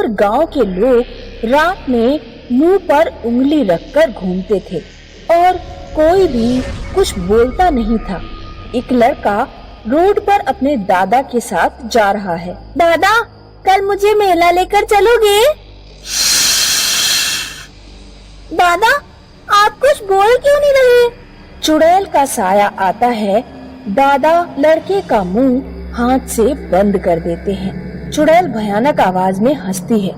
पर गांव के लोग रात में मुंह पर उंगली रखकर घूमते थे और कोई भी कुछ बोलता नहीं था। एक लड़का रोड पर अपने दादा के साथ जा रहा है। दादा, कल मुझे मेला लेकर चलोगे? दादा, आप कुछ बोल क्यों नहीं रहे? चुड़ैल का साया आता है। दादा लड़के का मुंह हाथ से बंद कर देते हैं। चुड़ैल भयानक आवाज में हंसती है।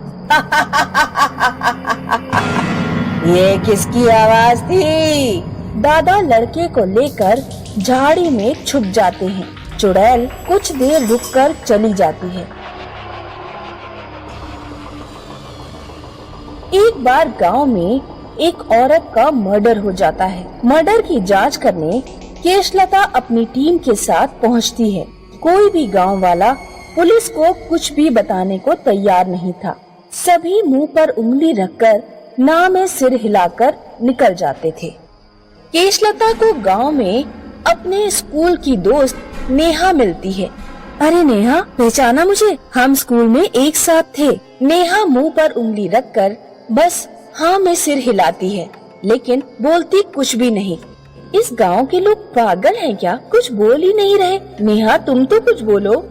ये किसकी आवाज थी? दादा लड़के को लेकर झाड़ी में छुप जाते हैं। चुड़ैल कुछ देर रुककर चली जाती है। एक बार गांव में एक औरत का मर्डर हो जाता है। मर्डर की जांच करने केशलता अपनी टीम के साथ पहुंचती है। कोई भी गांव वाला पुलिस को कुछ भी बताने को तैयार नहीं था। सभी मुंह पर उंगली रखकर ना में सिर हिलाकर निकल जाते थे। केशलता को गांव में अपने स्कूल की दोस्त नेहा मिलती है। अरे नेहा, पहचाना मुझे? हम स्कूल में एक साथ थे। नेहा मुंह पर उंगली रखकर बस हाँ में सिर हिलाती है, लेकिन बोलती कुछ भी नहीं। इस गांव के लोग पागल हैं क्या? कुछ बोल ही नहीं रहे। नेहा, तुम तो कुछ बोलो।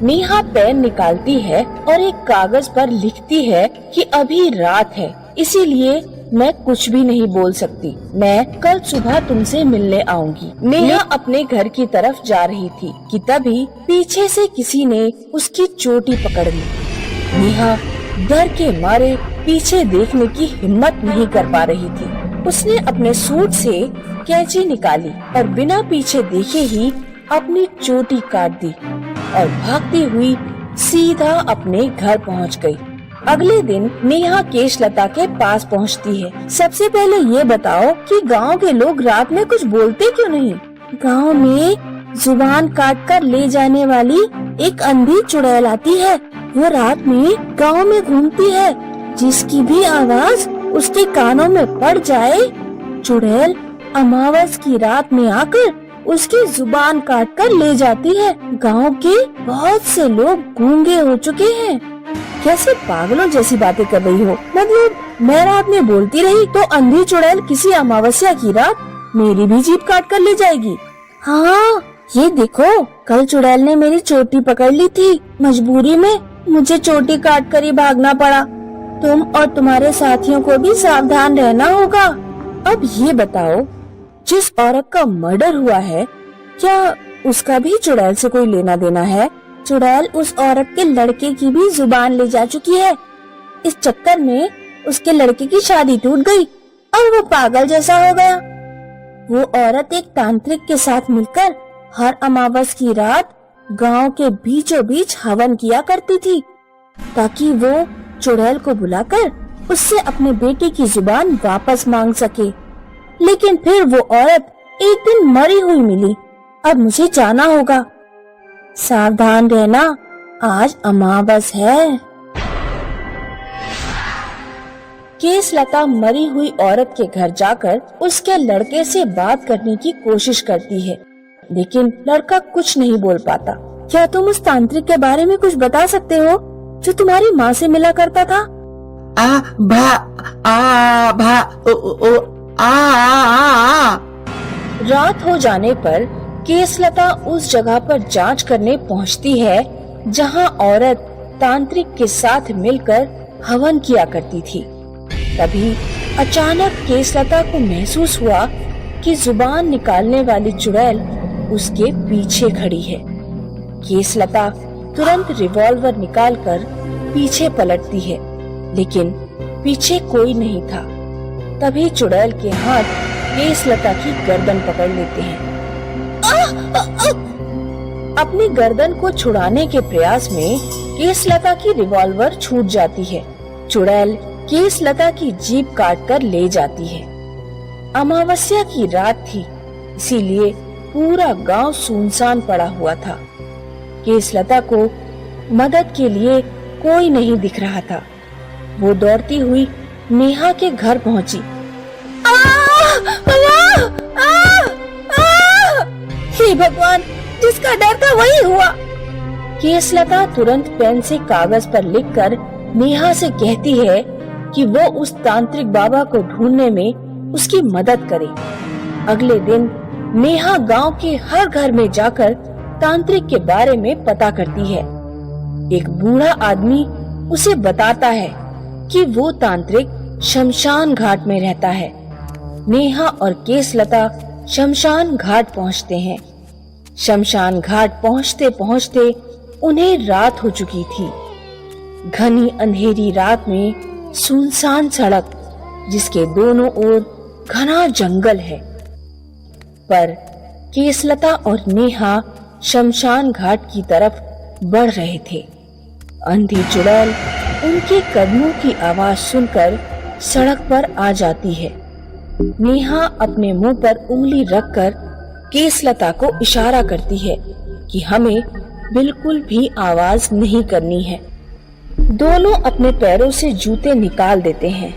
नेहा पेन निकालती है और एक कागज पर लिखती है कि अभी रात है, इसीलिए मैं कुछ भी नहीं बोल सकती। मैं कल सुबह तुमसे मिलने आऊंगी। नेहा अपने घर की तरफ जा रही थी कि तभी पीछे से किसी ने उसकी चोटी पकड़ ली। नेहा डर के मारे पीछे देखने की हिम्मत नहीं कर पा रही थी। उसने अपने सूट से कैंची निकाली और बिना पीछे देखे ही अपनी चोटी काट दी और भागती हुई सीधा अपने घर पहुंच गई। अगले दिन नेहा केशलता के पास पहुंचती है। सबसे पहले ये बताओ कि गांव के लोग रात में कुछ बोलते क्यों नहीं? गांव में जुबान काट कर ले जाने वाली एक अंधी चुड़ैल आती है। वो रात में गांव में घूमती है। जिसकी भी आवाज उसके कानों में पड़ जाए, चुड़ैल अमावस की रात में आकर उसकी जुबान काट कर ले जाती है। गांव के बहुत से लोग गूंगे हो चुके हैं। कैसे पागलों जैसी बातें कर रही हो? मतलब मैं रात में बोलती रही तो अंधी चुड़ैल किसी अमावस्या की रात मेरी भी जीभ काट कर ले जाएगी? हाँ, ये देखो, कल चुड़ैल ने मेरी चोटी पकड़ ली थी। मजबूरी में मुझे चोटी काट कर ही भागना पड़ा। तुम और तुम्हारे साथियों को भी सावधान रहना होगा। अब ये बताओ, जिस औरत का मर्डर हुआ है, क्या उसका भी चुड़ैल से कोई लेना देना है? चुड़ैल उस औरत के लड़के की भी जुबान ले जा चुकी है। इस चक्कर में उसके लड़के की शादी टूट गई और वो पागल जैसा हो गया। वो औरत एक तांत्रिक के साथ मिलकर हर अमावस की रात गांव के बीचों बीच हवन किया करती थी, ताकि वो चुड़ैल को बुलाकर उससे अपने बेटे की जुबान वापस मांग सके। लेकिन फिर वो औरत एक दिन मरी हुई मिली। अब मुझे जाना होगा। सावधान रहना, आज अमावस है। केशलता मरी हुई औरत के घर जाकर उसके लड़के से बात करने की कोशिश करती है, लेकिन लड़का कुछ नहीं बोल पाता। क्या तुम उस तांत्रिक के बारे में कुछ बता सकते हो जो तुम्हारी माँ से मिला करता था? रात हो जाने पर केशलता उस जगह पर जांच करने पहुंचती है जहां औरत तांत्रिक के साथ मिलकर हवन किया करती थी। तभी अचानक केशलता को महसूस हुआ कि जुबान निकालने वाली चुड़ैल उसके पीछे खड़ी है। केशलता तुरंत रिवॉल्वर निकालकर पीछे पलटती है, लेकिन पीछे कोई नहीं था। तभी चुड़ैल के हाथ केशलता की गर्दन पकड़ लेते हैं। अपनी गर्दन को छुड़ाने के प्रयास में केशलता की रिवॉल्वर छूट जाती है। चुड़ैल केशलता की जीभ काट कर ले जाती है। अमावस्या की रात थी, इसीलिए पूरा गांव सुनसान पड़ा हुआ था। केशलता को मदद के लिए कोई नहीं दिख रहा था। वो दौड़ती हुई नेहा के घर पहुंची। हे भगवान, जिसका डर था वही हुआ। केशलता तुरंत पेन से कागज पर लिखकर नेहा से कहती है कि वो उस तांत्रिक बाबा को ढूंढने में उसकी मदद करे। अगले दिन नेहा गांव के हर घर में जाकर तांत्रिक के बारे में पता करती है। एक बूढ़ा आदमी उसे बताता है कि वो तांत्रिक शमशान घाट में रहता है। नेहा और केसलता शमशान घाट पहुंचते हैं। शमशान घाट पहुंचते पहुंचते उन्हें रात हो चुकी थी। घनी अंधेरी रात में सुनसान सड़क, जिसके दोनों ओर घना जंगल है। पर केसलता और नेहा शमशान घाट की तरफ बढ़ रहे थे। अंधी चुड़ैल उनके कदमों की आवाज सुनकर सड़क पर आ जाती है। नेहा अपने मुंह पर उंगली रखकर केसलता को इशारा करती है कि हमें बिल्कुल भी आवाज नहीं करनी है। दोनों अपने पैरों से जूते निकाल देते हैं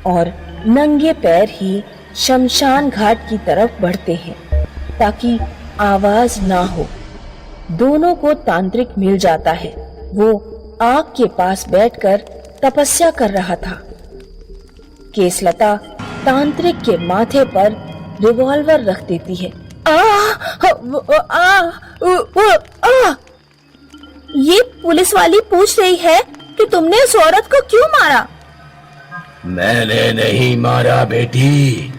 और नंगे पैर ही शमशान घाट की तरफ बढ़ते हैं ताकि आवाज ना हो। दोनों को तांत्रिक मिल जाता है। वो आग के पास बैठकर तपस्या कर रहा था। केसलता तांत्रिक के माथे पर रिवॉल्वर रख देती है। ये पुलिस वाली पूछ रही है कि तुमने उस औरत को क्यों मारा? मैंने नहीं मारा बेटी,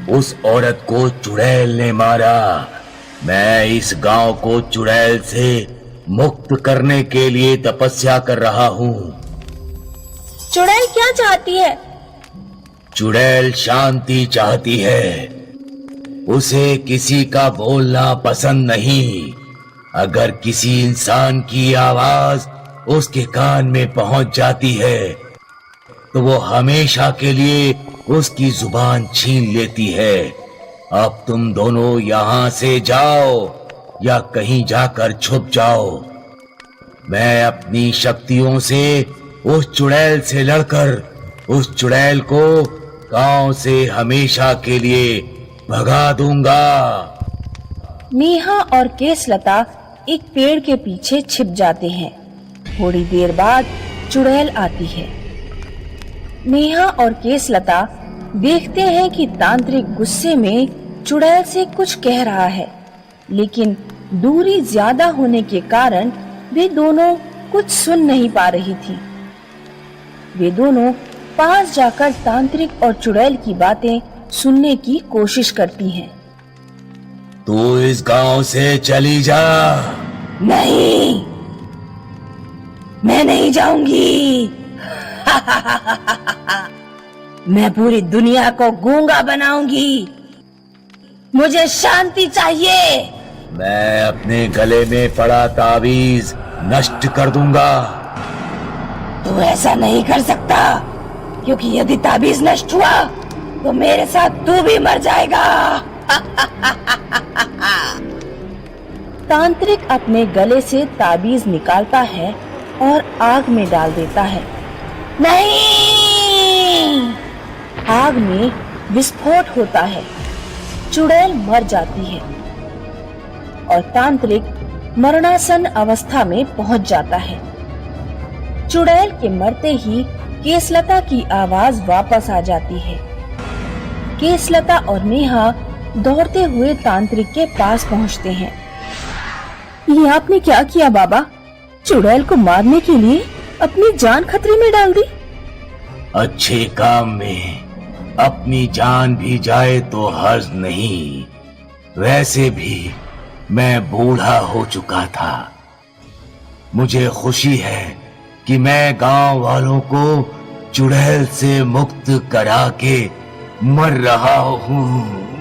उस औरत को चुड़ैल ने मारा। मैं इस गांव को चुड़ैल से मुक्त करने के लिए तपस्या कर रहा हूँ। चुड़ैल क्या चाहती है? चुड़ैल शांति चाहती है। उसे किसी का बोलना पसंद नहीं। अगर किसी इंसान की आवाज उसके कान में पहुंच जाती है तो वो हमेशा के लिए उसकी जुबान छीन लेती है। अब तुम दोनों यहाँ से जाओ या कहीं जाकर छुप जाओ। मैं अपनी शक्तियों से उस चुड़ैल से लड़कर उस चुड़ैल को गांव से हमेशा के लिए भगा दूंगा। नेहा और केसलता एक पेड़ के पीछे छिप जाते हैं। थोड़ी देर बाद चुड़ैल आती है। नेहा और केसलता देखते हैं कि तांत्रिक गुस्से में चुड़ैल से कुछ कह रहा है, लेकिन दूरी ज्यादा होने के कारण वे दोनों कुछ सुन नहीं पा रही थी। वे दोनों पास जाकर तांत्रिक और चुड़ैल की बातें सुनने की कोशिश करती हैं। तू इस गांव से चली जा। नहीं, मैं नहीं जाऊंगी। मैं पूरी दुनिया को गूंगा बनाऊंगी। मुझे शांति चाहिए। मैं अपने गले में पड़ा ताबीज नष्ट कर दूंगा। तू ऐसा नहीं कर सकता, क्योंकि यदि ताबीज नष्ट हुआ तो मेरे साथ तू भी मर जाएगा। तांत्रिक अपने गले से ताबीज निकालता है और आग में डाल देता है। नहीं! आग में विस्फोट होता है। चुड़ैल मर जाती है और तांत्रिक मरणासन अवस्था में पहुंच जाता है। चुड़ैल के मरते ही केसलता की आवाज वापस आ जाती है। केसलता और नेहा दौड़ते हुए तांत्रिक के पास पहुंचते हैं। ये आपने क्या किया बाबा? चुड़ैल को मारने के लिए अपनी जान खतरे में डाल दी। अच्छे काम में अपनी जान भी जाए तो हर्ज नहीं। वैसे भी मैं बूढ़ा हो चुका था। मुझे खुशी है कि मैं गांव वालों को चुड़ैल से मुक्त करा के मर रहा हूँ।